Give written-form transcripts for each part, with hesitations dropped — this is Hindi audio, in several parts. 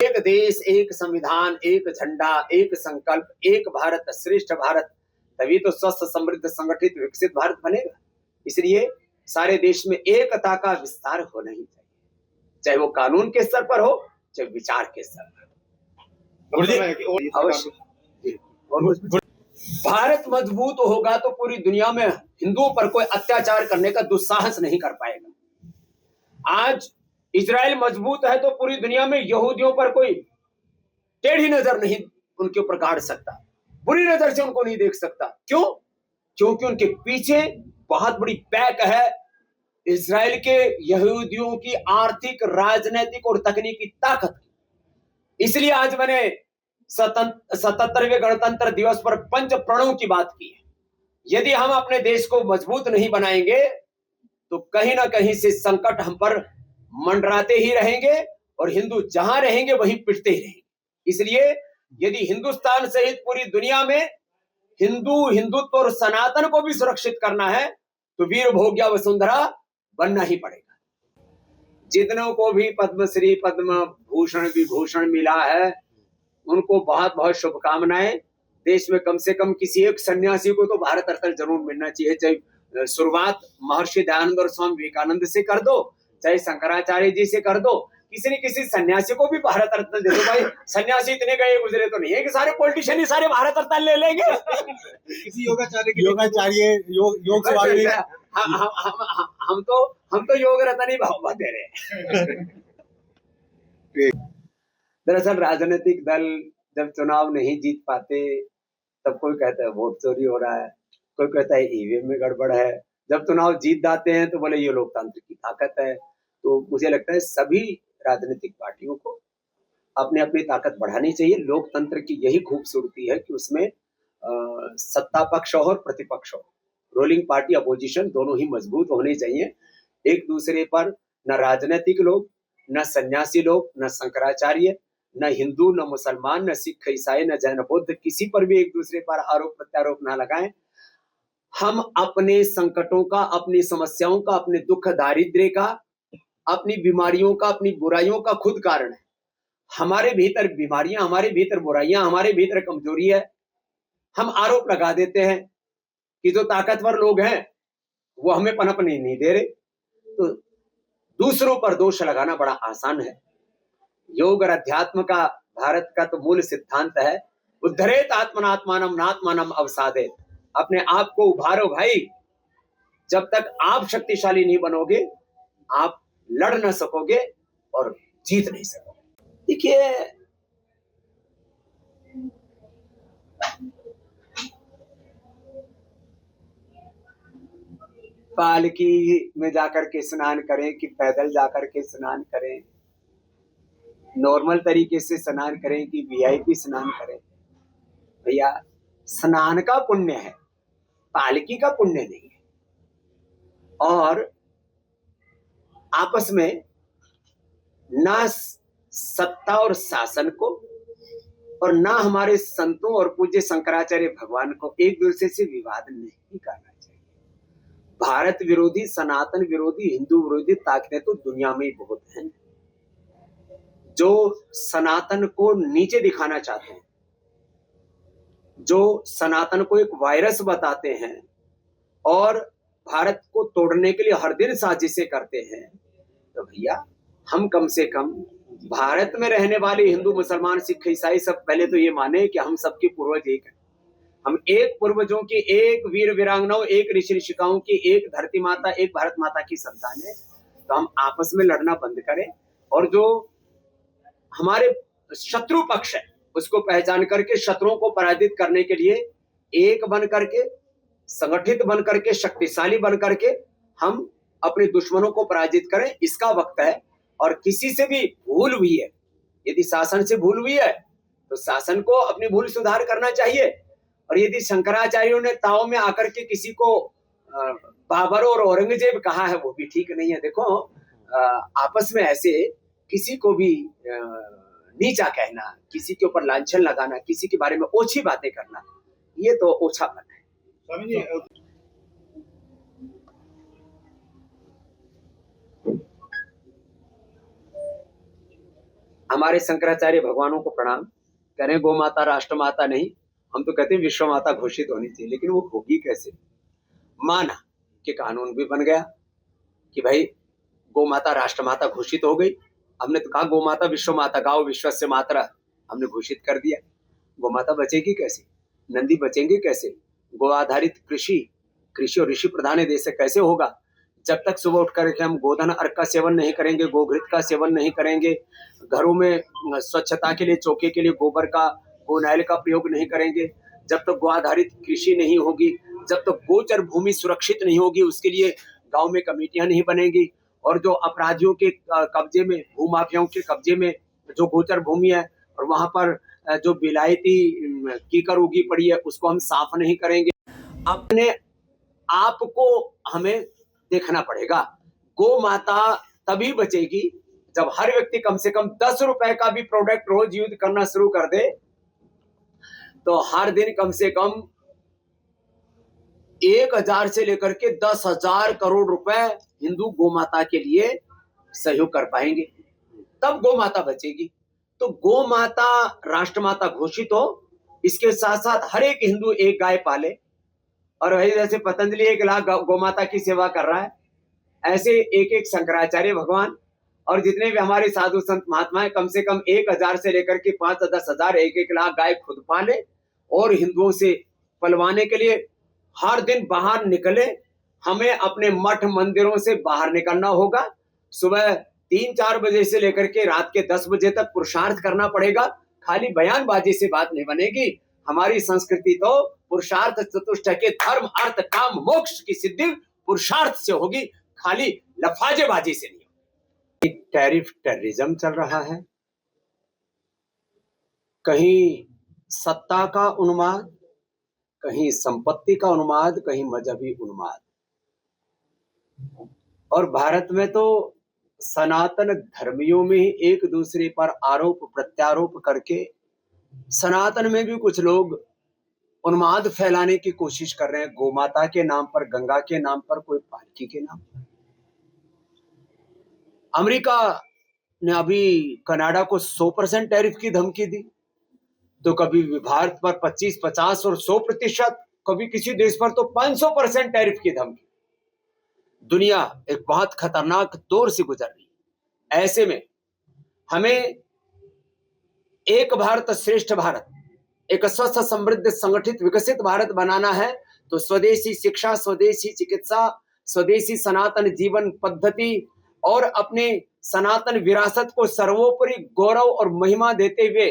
एक देश, एक संविधान, एक झंडा, एक संकल्प, एक भारत, श्रेष्ठ भारत, तभी तो स्वस्थ, समृद्ध, संगठित, विकसित भारत बनेगा। इसलिए सारे देश में एकता का विस्तार होना ही चाहिए, चाहे वो कानून के स्तर पर हो, चाहे विचार के स्तर पर। अवश्य भारत मजबूत होगा तो पूरी दुनिया में हिंदुओं पर कोई अत्याचार करने का दुस्साहस नहीं कर पाएगा। आज इजराइल मजबूत है तो पूरी दुनिया में यहूदियों पर कोई टेढ़ी नजर नहीं उनके ऊपर गाड़ सकता, बुरी नजर से उनको नहीं देख सकता। क्यों? क्योंकि उनके पीछे बहुत बड़ी पैक है इजराइल के यहूदियों की आर्थिक, राजनीतिक और तकनीकी ताकत। इसलिए आज मैंने 77वें गणतंत्र दिवस पर पंच प्रणों की बात की है। यदि हम अपने देश को मजबूत नहीं बनाएंगे तो कहीं ना कहीं से संकट हम पर मंडराते ही रहेंगे और हिंदू जहां रहेंगे वहीं पिटते ही रहेंगे। इसलिए यदि हिंदुस्तान सहित पूरी दुनिया में हिंदुत्व और सनातन को भी सुरक्षित करना है तो वीर भोग्या वसुंधरा बनना ही पड़ेगा। जितनों को भी पद्मश्री, पद्म भूषण, विभूषण मिला है उनको बहुत बहुत शुभकामनाएं। देश में कम से कम किसी एक सन्यासी को तो भारत रत्न जरूर मिलना चाहिए। चाहे शुरुआत महर्षि दयानंद और स्वामी विवेकानंद से कर दो, चाहे शंकराचार्य जी से कर दो, किसी न किसी सन्यासी को भी भारत रत्न दे दो। भाई सन्यासी इतने गए गुजरे तो नहीं है कि सारे पॉलिटिशियन ही सारे भारत रत्न ले लेंगे। किसी योग से आगे हम तो योग रत्न ही भाव दे रहे हैं। दरअसल राजनीतिक दल जब चुनाव नहीं जीत पाते तब कोई कहता है वोट चोरी हो रहा है, कोई कहता है ईवीएम में गड़बड़ है। जब चुनाव जीत जाते हैं तो बोले ये लोकतंत्र की ताकत है। तो मुझे लगता है सभी राजनीतिक पार्टियों को अपनी अपनी ताकत बढ़ानी चाहिए। लोकतंत्र की यही खूबसूरती है कि उसमें सत्ता पक्ष और प्रतिपक्ष हो, रूलिंग पार्टी, अपोजिशन दोनों ही मजबूत होने चाहिए। एक दूसरे पर न राजनीतिक लोग, न सन्यासी लोग, न शंकराचार्य, न हिंदू, न मुसलमान, न सिख, ईसाई, न जैन, बौद्ध, किसी पर भी एक दूसरे पर आरोप प्रत्यारोप ना लगाएं। हम अपने संकटों का, अपनी समस्याओं का, अपने दुख दारिद्र्य का, अपनी बीमारियों का, अपनी बुराइयों का खुद कारण है। हमारे भीतर बीमारियां, हमारे भीतर बुराइयां, हमारे भीतर कमजोरी है। हम आरोप लगा देते हैं कि जो ताकतवर लोग हैं वो हमें पनपने नहीं दे रहे। तो दूसरों पर दोष लगाना बड़ा आसान है। योग और अध्यात्म का भारत का तो मूल सिद्धांत है, उद्धरेत आत्मनात्मानम नात्मानम अवसादेत। अपने आप को उभारो भाई। जब तक आप शक्तिशाली नहीं बनोगे आप लड़ न सकोगे और जीत नहीं सकोगे। देखिए पालकी में जाकर के स्नान करें कि पैदल जाकर के स्नान करें, नॉर्मल तरीके से स्नान करें कि वीआईपी स्नान करें, भैया स्नान का पुण्य है, पालकी का पुण्य नहीं है। और आपस में ना सत्ता और शासन को और ना हमारे संतों और पूज्य शंकराचार्य भगवान को एक दूसरे से विवाद नहीं करना चाहिए। भारत विरोधी, सनातन विरोधी, हिंदू विरोधी ताकतें तो दुनिया में ही बहुत हैं जो सनातन को नीचे दिखाना चाहते हैं, जो सनातन को एक वायरस बताते हैं और भारत को तोड़ने के लिए हर दिन साजिशें करते हैं। तो भैया हम कम से कम भारत में रहने वाले हिंदू, मुसलमान, सिख, ईसाई सब पहले तो ये माने कि हम सबके पूर्वज एक हैं। हम एक पूर्वजों की, एक वीर वीरांगनाओं, एक ऋषि ऋषिकाओं की, एक धरती माता, एक भारत माता की संतान है। तो हम आपस में लड़ना बंद करें और जो हमारे शत्रु पक्ष है उसको पहचान करके शत्रुओं को पराजित करने के लिए एक बन करके, संगठित बन करके, शक्तिशाली बन करके हम अपने दुश्मनों को पराजित करें। इसका वक्त है। और किसी से भी भूल हुई है, यदि शासन से भूल हुई है तो शासन को अपनी भूल सुधार करना चाहिए। और यदि शंकराचार्यों ने ताओ में आकर के किसी को बाबर और औरंगजेब कहा है वो भी ठीक नहीं है। देखो आपस में ऐसे किसी को भी नीचा कहना, किसी के ऊपर लांछन लगाना, किसी के बारे में ओछी बातें करना, ये तो ओछापन है। स्वामी जी, हमारे शंकराचार्य भगवानों को प्रणाम करें। गौ माता राष्ट्र माता नहीं, हम तो कहते हैं विश्व माता घोषित होनी चाहिए, लेकिन वो होगी कैसे? माना कि कानून भी बन गया कि भाई गौ माता राष्ट्र माता घोषित हो गई। हमने तो कहा गौ माता विश्व माता, गाओ विश्वस्य मातरः, हमने घोषित कर दिया। गौ माता बचेगी कैसे? नंदी बचेंगे कैसे? गो आधारित कृषि और ऋषि प्रधान देश से कैसे होगा? जब तक सुबह उठ करके हम गोधन अर्क का सेवन नहीं करेंगे, गोघृत का सेवन नहीं करेंगे, घरों में स्वच्छता के लिए चौके के लिए गोबर का, गोनैल का प्रयोग नहीं करेंगे, जब तक गो आधारित कृषि नहीं होगी, जब तक गोचर भूमि सुरक्षित नहीं होगी, उसके लिए गांव में कमेटियां नहीं बनेंगी, और जो अपराधियों के कब्जे में, भूमाफियाओं के कब्जे में जो गोचर भूमि है और वहां पर जो विलायती कीकर उगी पड़ी है उसको हम साफ नहीं करेंगे, अपने आप को हमें देखना पड़ेगा। गो माता तभी बचेगी जब हर व्यक्ति कम से कम 10 रुपए का भी प्रोडक्ट रोज यूज करना शुरू कर दे, तो हर दिन कम से कम 1000 से लेकर के 10,000 करोड़ रुपए हिंदू गो माता के लिए सहयोग कर पाएंगे, तब गो माता बचेगी। तो गो माता राष्ट्र माता घोषित हो, इसके साथ साथ हर एक हिंदू एक गाय पाले, और वही जैसे पतंजलि 1 लाख गौ माता की सेवा कर रहा है, ऐसे एक एक शंकराचार्य भगवान और जितने भी हमारे साधु संत महात्मा है, कम से कम 1000 से लेकर के 5-10,000, 1-1 लाख गाय खुद पाले, और हिंदुओं से पलवाने के लिए हर दिन बाहर निकले। हमें अपने मठ मंदिरों से बाहर निकलना होगा। सुबह 3-4 बजे से लेकर के रात के 10 बजे तक पुरुषार्थ करना पड़ेगा। खाली बयानबाजी से बात नहीं बनेगी। हमारी संस्कृति तो पुरुषार्थ चतुष्टय के धर्म अर्थ काम मोक्ष की सिद्धि पुरुषार्थ से होगी, खाली लफाजेबाजी से नहीं। टैरिफ टेररिज्म चल रहा है, कहीं सत्ता का उन्माद, कहीं संपत्ति का उन्माद, कहीं मजहबी उन्माद। और भारत में तो सनातन धर्मियों में ही एक दूसरे पर आरोप प्रत्यारोप करके सनातन में भी कुछ लोग उन्माद फैलाने की कोशिश कर रहे हैं, गोमाता के नाम पर, गंगा के नाम पर, कोई पालकी के नाम पर। अमेरिका ने अभी कनाडा को 100% टैरिफ की धमकी दी, तो कभी भारत पर 25, 50 और 100%, कभी किसी देश पर तो 500% टैरिफ की धमकी। दुनिया एक बहुत खतरनाक दौर से गुजर रही है। ऐसे में हमें एक भारत श्रेष्ठ भारत, एक स्वस्थ समृद्ध संगठित विकसित भारत बनाना है, तो स्वदेशी शिक्षा, स्वदेशी चिकित्सा, स्वदेशी सनातन जीवन पद्धति और अपने सनातन विरासत को सर्वोपरि गौरव और महिमा देते हुए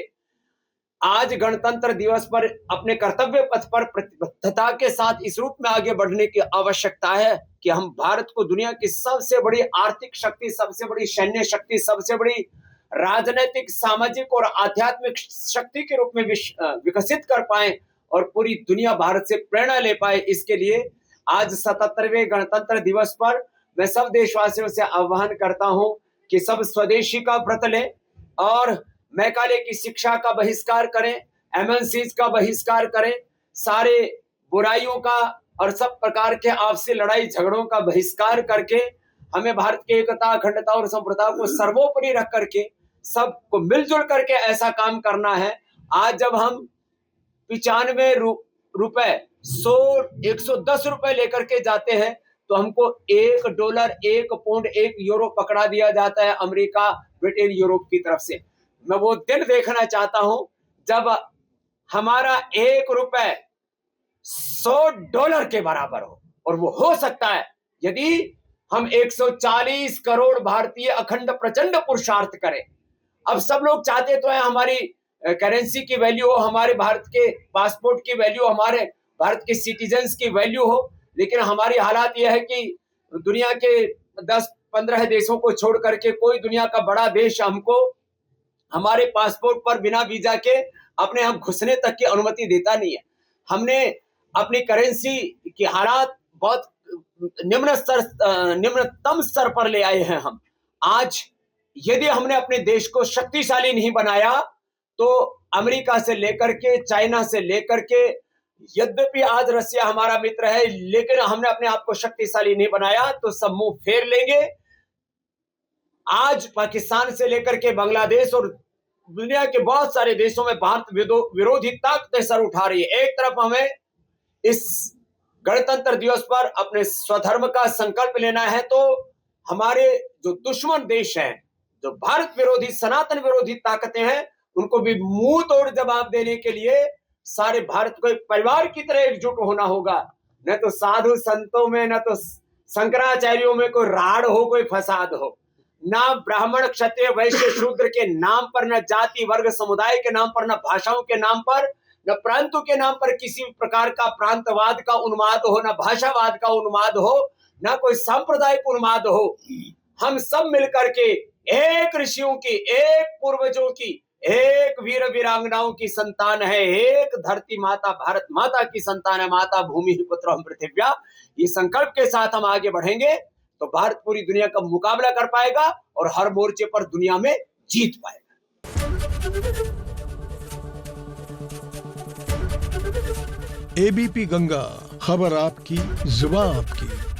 आज गणतंत्र दिवस पर अपने कर्तव्य पथ पर प्रतिबद्धता के साथ इस रूप में आगे बढ़ने की आवश्यकता है कि हम भारत को दुनिया की सबसे बड़ी आर्थिक शक्ति, सबसे बड़ी सैन्य शक्ति, सबसे बड़ी राजनीतिक, सामाजिक और आध्यात्मिक शक्ति के रूप में विकसित कर पाए और पूरी दुनिया भारत से प्रेरणा ले पाए। इसके लिए आज 77वें गणतंत्र दिवस पर मैं सब देशवासियों से आह्वान करता हूं कि सब स्वदेशी का व्रत लें और मैकाले की शिक्षा का बहिष्कार करें, एमएनसीज का बहिष्कार करें, सारे बुराइयों का और सब प्रकार के आपसी लड़ाई झगड़ों का बहिष्कार करके हमें भारत की एकता, अखंडता और संप्रभुता को सर्वोपरि रख करके सबको मिलजुल करके ऐसा काम करना है। आज जब हम 95 रुपए, 110 रुपए लेकर के जाते हैं तो हमको $1, 1 पाउंड, 1 यूरो पकड़ा दिया जाता है अमेरिका, ब्रिटेन, यूरोप की तरफ से। मैं वो दिन देखना चाहता हूं जब हमारा 1 रुपए $100 के बराबर हो, और वो हो सकता है यदि हम 140 करोड़ भारतीय अखंड प्रचंड पुरुषार्थ करें। अब सब लोग चाहते तो है हमारी करेंसी की वैल्यू हो, हमारे भारत के पासपोर्ट की वैल्यू, हमारे भारत के सिटीजन्स की वैल्यू हो, लेकिन हमारी हालात यह है कि दुनिया के 10-15 देशों को छोड़ करके कोई दुनिया का बड़ा देश हमको हमारे पासपोर्ट पर बिना वीजा के अपने यहाँ घुसने तक की अनुमति देता नहीं है। हमने अपनी करेंसी की हालात बहुत निम्नतम स्तर पर ले आए हैं। हम आज यदि हमने अपने देश को शक्तिशाली नहीं बनाया तो अमेरिका से लेकर के, चाइना से लेकर के, यद्यपि आज रसिया हमारा मित्र है, लेकिन हमने अपने आप को शक्तिशाली नहीं बनाया तो सब मुंह फेर लेंगे। आज पाकिस्तान से लेकर के बांग्लादेश और दुनिया के बहुत सारे देशों में भारत विरोधी ताकतें सर उठा रही है। एक तरफ हमें इस गणतंत्र दिवस पर अपने स्वधर्म का संकल्प लेना है, तो हमारे जो दुश्मन देश हैं, जो भारत विरोधी सनातन विरोधी ताकतें हैं, उनको भी मुंह तोड़ जवाब देने के लिए सारे भारत को एक परिवार की तरह एकजुट होना होगा। न तो साधु संतों में, न तो शंकराचार्यों में कोई राड़ हो, कोई फसाद हो, ना ब्राह्मण क्षत्रिय वैश्य शूद्र के नाम पर, न जाति वर्ग समुदाय के नाम पर, न भाषाओं के नाम पर, न प्रांतों के नाम पर किसी प्रकार का प्रांतवाद का उन्माद हो, न भाषावाद का उन्माद हो, न कोई सांप्रदायिक उन्माद हो। हम सब मिलकर के एक ऋषियों की, एक पूर्वजों की, एक वीर वीरांगनाओं की संतान है, एक धरती माता भारत माता की संतान है। माता भूमि पुत्र हम पृथिव्या। ये संकल्प के साथ हम आगे बढ़ेंगे तो भारत पूरी दुनिया का मुकाबला कर पाएगा और हर मोर्चे पर दुनिया में जीत पाएगा। एबीपी गंगा, खबर आपकी, जुबान आपकी।